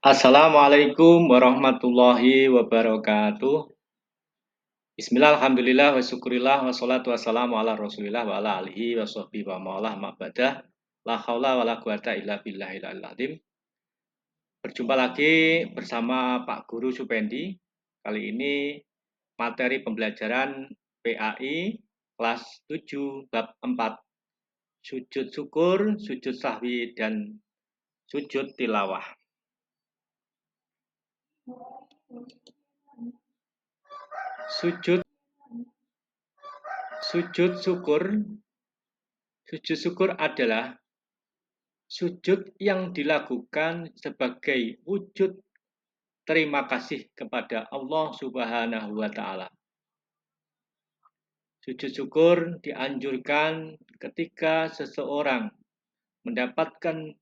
Assalamualaikum warahmatullahi wabarakatuh. Bismillah, alhamdulillah, wa syukurillah, wa salatu wassalamu ala rasulillah, wa ala alihi, wa sahbihi, wa ma'alah, ma'badah. La khawla wa la quwata illa billahil azim. Berjumpa lagi bersama Pak Guru Supendi. Kali ini materi pembelajaran PAI kelas 7 bab 4. Sujud syukur, sujud sahwi, dan sujud tilawah. Sujud syukur. Sujud syukur adalah sujud yang dilakukan sebagai wujud terima kasih kepada Allah Subhanahu wa Ta'ala. Sujud syukur dianjurkan ketika seseorang mendapatkan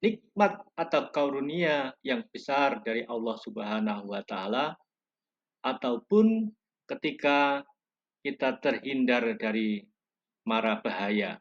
nikmat atau karunia yang besar dari Allah Subhanahu wa Ta'ala, ataupun ketika kita terhindar dari mara bahaya.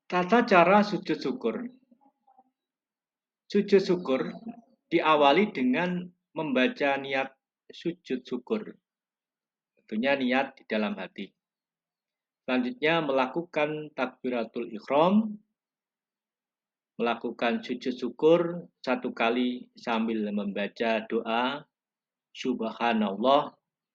Tata cara sujud syukur. Sujud syukur diawali dengan membaca niat sujud syukur. Tentunya niat di dalam hati. Selanjutnya melakukan takbiratul ihram, melakukan sujud syukur 1 kali sambil membaca doa Subhanallah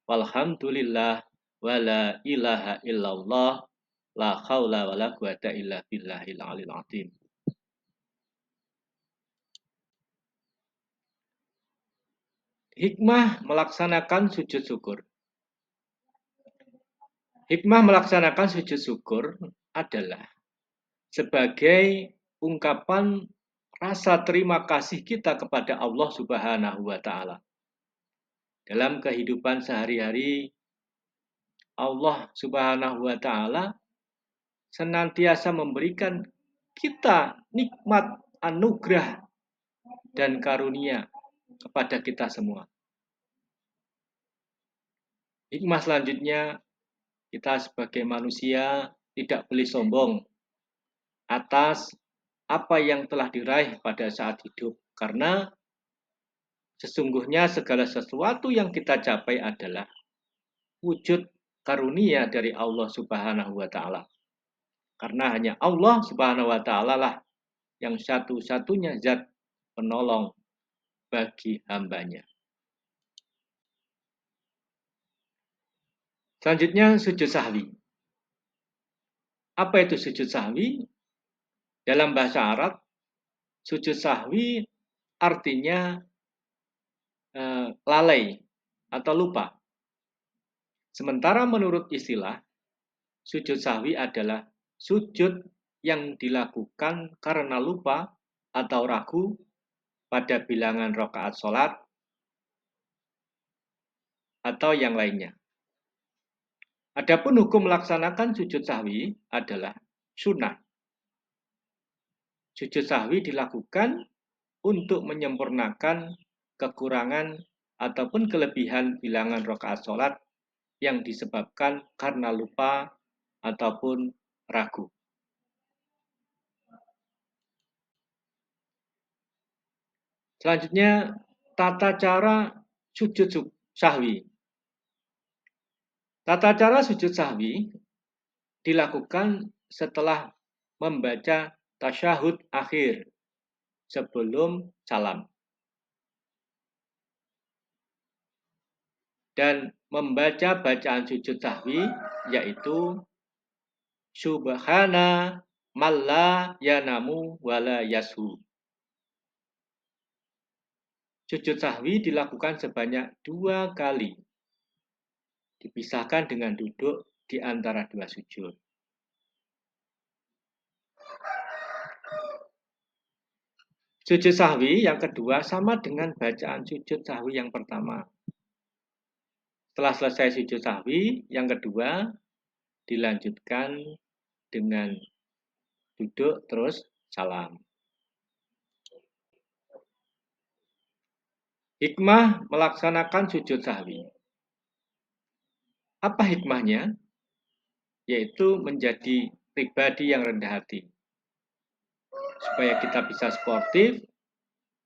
walhamdulillah wala ilaha illallah la haula wala quwata illa billahil aliyil azim. Hikmah melaksanakan sujud syukur. Hikmah melaksanakan sujud syukur adalah sebagai ungkapan rasa terima kasih kita kepada Allah Subhanahu wa Ta'ala. Dalam kehidupan sehari-hari, Allah Subhanahu wa Ta'ala senantiasa memberikan kita nikmat, anugerah, dan karunia kepada kita semua. Hikmah selanjutnya, kita sebagai manusia tidak boleh sombong atas apa yang telah diraih pada saat hidup, karena sesungguhnya segala sesuatu yang kita capai adalah wujud karunia dari Allah Subhanahu wa Ta'ala. Karena hanya Allah Subhanahu wa Ta'ala lah yang satu-satunya zat penolong bagi hambanya. Selanjutnya sujud sahwi. Apa itu sujud sahwi? Dalam bahasa Arab, sujud sahwi artinya lalai atau lupa. Sementara menurut istilah, sujud sahwi adalah sujud yang dilakukan karena lupa atau ragu pada bilangan rakaat sholat atau yang lainnya. Adapun hukum melaksanakan sujud sahwi adalah sunnah. Sujud sahwi dilakukan untuk menyempurnakan kekurangan ataupun kelebihan bilangan rakaat sholat yang disebabkan karena lupa ataupun ragu. Selanjutnya, tata cara sujud sahwi. Tata cara sujud sahwi dilakukan setelah membaca tasyahud akhir sebelum salam dan membaca bacaan sujud sahwi yaitu subhana malla yanamu wala yashu. Sujud sahwi dilakukan sebanyak 2 kali, dipisahkan dengan duduk di antara 2 sujud. Sujud sahwi yang kedua sama dengan bacaan sujud sahwi yang pertama. Setelah selesai sujud sahwi yang kedua, dilanjutkan dengan duduk terus salam. Hikmah melaksanakan sujud sahwi. Apa hikmahnya? Yaitu menjadi pribadi yang rendah hati. supaya kita bisa sportif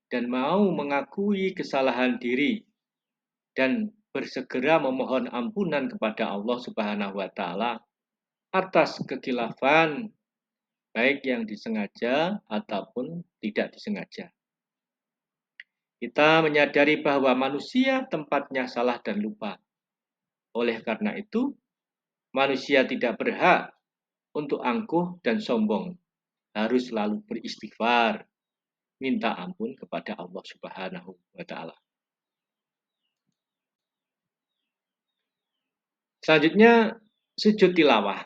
dan mau mengakui kesalahan diri dan bersegera memohon ampunan kepada Allah Subhanahu wa taala atas kekhilafan baik yang disengaja ataupun tidak disengaja. Kita menyadari bahwa manusia tempatnya salah dan lupa. Oleh karena itu, manusia tidak berhak untuk angkuh dan sombong. Harus selalu beristighfar, minta ampun kepada Allah Subhanahu wa taala. Selanjutnya, sujud tilawah.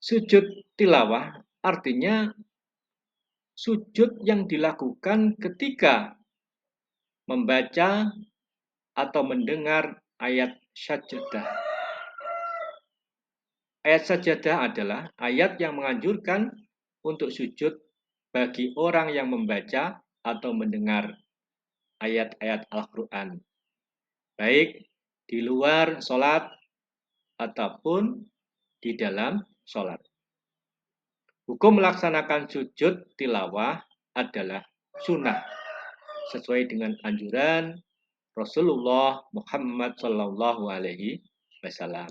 Sujud tilawah artinya sujud yang dilakukan ketika membaca atau mendengar ayat sajadah. Ayat sajadah adalah ayat yang menganjurkan untuk sujud bagi orang yang membaca atau mendengar ayat-ayat Al-Quran, baik di luar sholat ataupun di dalam sholat. Hukum melaksanakan sujud tilawah adalah sunnah sesuai dengan anjuran Rasulullah Muhammad Shallallahu Alaihi Wasallam.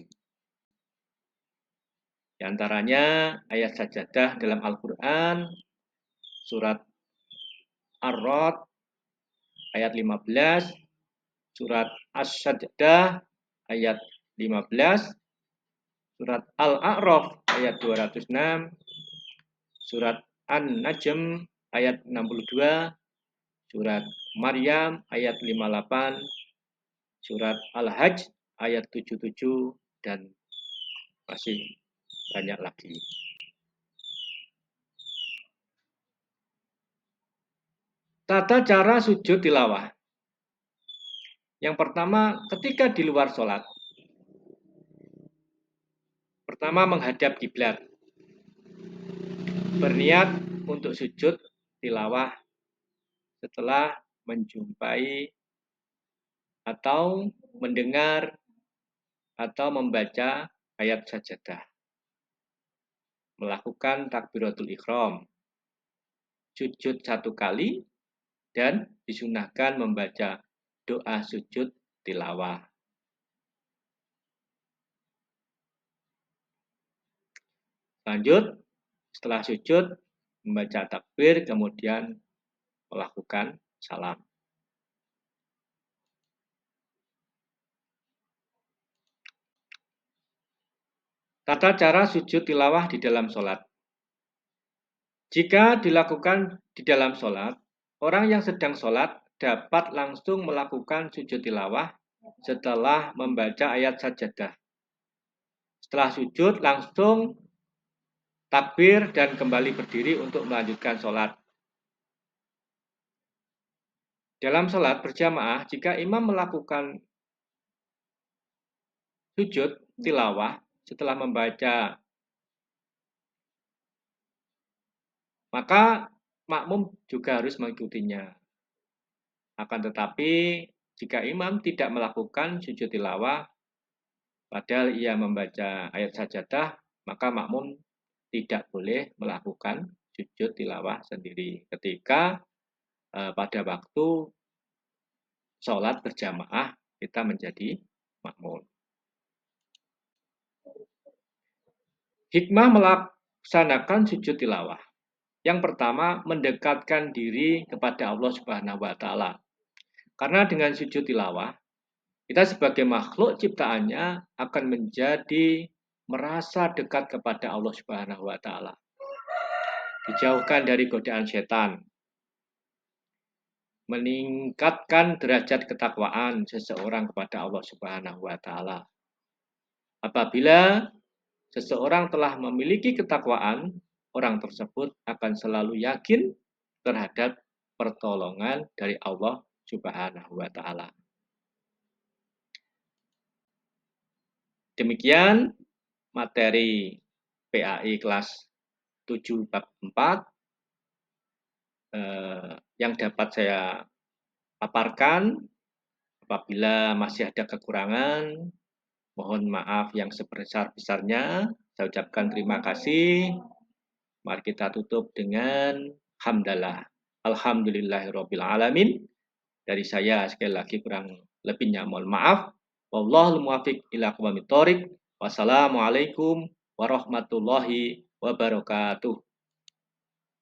Di antaranya ayat sajadah dalam Al-Quran, surat Ar-Rod ayat 15, surat As-Sajdah ayat 15, surat Al-A'raf ayat 206, surat An-Najm ayat 62, surat Maryam ayat 58, surat Al-Hajj ayat 77, dan masih banyak lagi. Tata cara sujud tilawah. Yang pertama, ketika di luar sholat. Pertama, menghadap kiblat. Berniat untuk sujud tilawah setelah menjumpai atau mendengar atau membaca ayat sajadah. Melakukan takbiratul ihram. Sujud 1 kali dan disunahkan membaca doa sujud tilawah. Lanjut, setelah sujud membaca takbir, kemudian melakukan salam. Tata cara sujud tilawah di dalam sholat. Jika dilakukan di dalam sholat, orang yang sedang sholat dapat langsung melakukan sujud tilawah setelah membaca ayat sajadah. Setelah sujud langsung takbir dan kembali berdiri untuk melanjutkan sholat. Dalam sholat berjamaah, jika imam melakukan sujud tilawah setelah membaca, maka makmum juga harus mengikutinya. Akan tetapi, jika imam tidak melakukan sujud tilawah, padahal ia membaca ayat sajadah, maka makmum tidak boleh melakukan sujud tilawah sendiri ketika pada waktu sholat berjamaah kita menjadi makmum. Hikmah melaksanakan sujud tilawah. Yang pertama, mendekatkan diri kepada Allah Subhanahu wa taala. Karena dengan sujud tilawah, kita sebagai makhluk ciptaannya akan menjadi merasa dekat kepada Allah Subhanahu wa taala. Dijauhkan dari godaan setan. Meningkatkan derajat ketakwaan seseorang kepada Allah Subhanahu wa taala. Apabila seseorang telah memiliki ketakwaan, orang tersebut akan selalu yakin terhadap pertolongan dari Allah Subhanahu wa taala. Demikian materi PAI kelas 7 bab 4 yang dapat saya paparkan. Apabila masih ada kekurangan, mohon maaf yang sebesar-besarnya. Saya ucapkan terima kasih. Mari kita tutup dengan hamdalah. Alhamdulillahirabbil alamin. Dari saya sekali lagi kurang lebihnya mohon maaf. Wallahul muwaffiq ila aqwamit thoriq. Wassalamualaikum warahmatullahi wabarakatuh.